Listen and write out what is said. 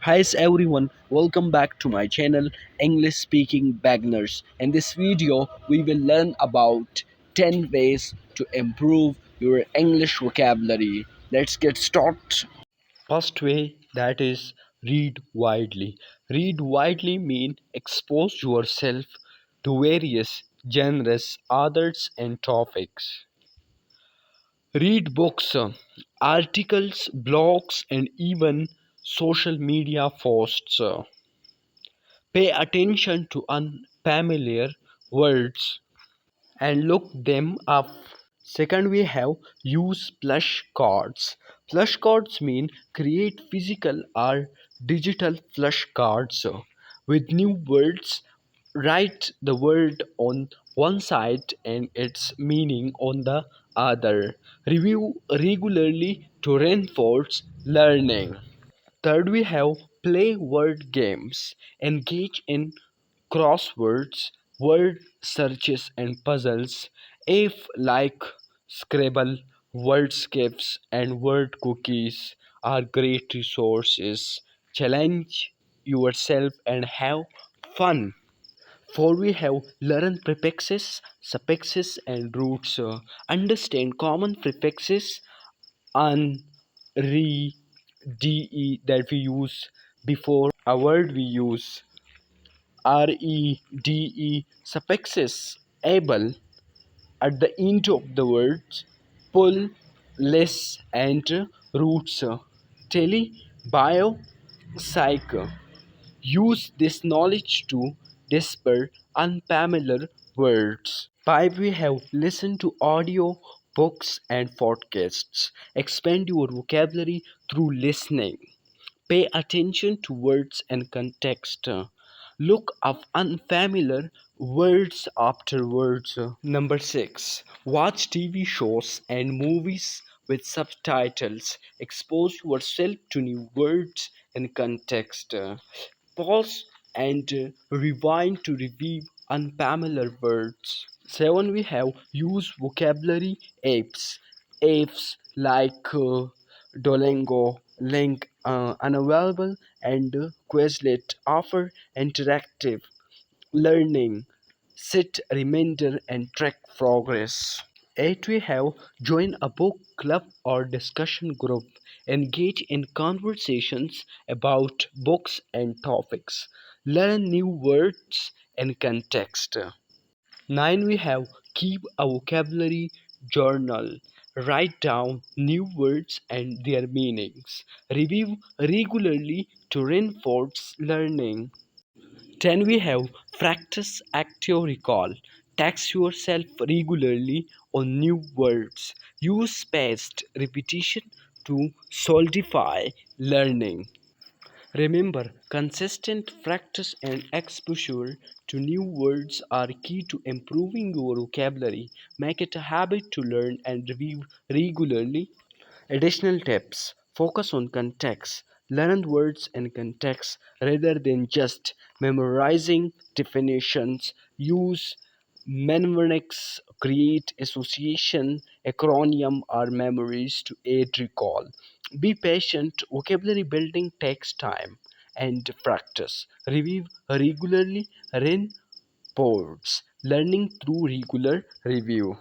Hi everyone, welcome back to my channel English Speaking Beginners. In this video, we will learn about 10 ways to improve your English vocabulary. Let's get started. First way, that is read widely. Read widely mean expose yourself to various genres, authors and topics. Read books, articles, blogs and even social media posts. Pay attention to unfamiliar words and look them up. Second, we have use plush cards. Plush cards mean create physical or digital plush cards with new words. Write the word on one side and its meaning on the other. Review regularly to reinforce learning. Third, we have play word games. Engage in crosswords, word searches, and puzzles. If like Scrabble, Wordscapes, and Word Cookies are great resources. Challenge yourself and have fun. For we have learn prefixes, suffixes, and roots. Understand common prefixes un, re, de that we use before a word we use. Rede suffixes able at the end of the words, pull, less, and roots. Tele, bio, psych. Use this knowledge to decipher unfamiliar words. 5. We have listened to audio books and podcasts. Expand your vocabulary through listening. Pay attention to words and context. Look up unfamiliar words afterwards. Number 6. Watch TV shows and movies with subtitles. Expose yourself to new words and context. Pause and rewind to review unfamiliar words. 7. We have use vocabulary apps. Apps like Duolingo, Link, Unavailable, and Quizlet offer interactive learning, set reminder, and track progress. 8. We have join a book club or discussion group. Engage in conversations about books and topics. Learn new words and context. 9. We have keep a vocabulary journal. Write down new words and their meanings. Review regularly to reinforce learning. 10. We have practice active recall. Tax yourself regularly on new words. Use spaced repetition to solidify learning. Remember, consistent practice and exposure to new words are key to improving your vocabulary. Make it a habit to learn and review regularly. Additional tips: focus on context. Learn words in context rather than just memorizing definitions. Use mnemonics, create association, acronym, or memories to aid recall. Be patient. Vocabulary building takes time and practice. Review regularly. Reinforce learning through regular review.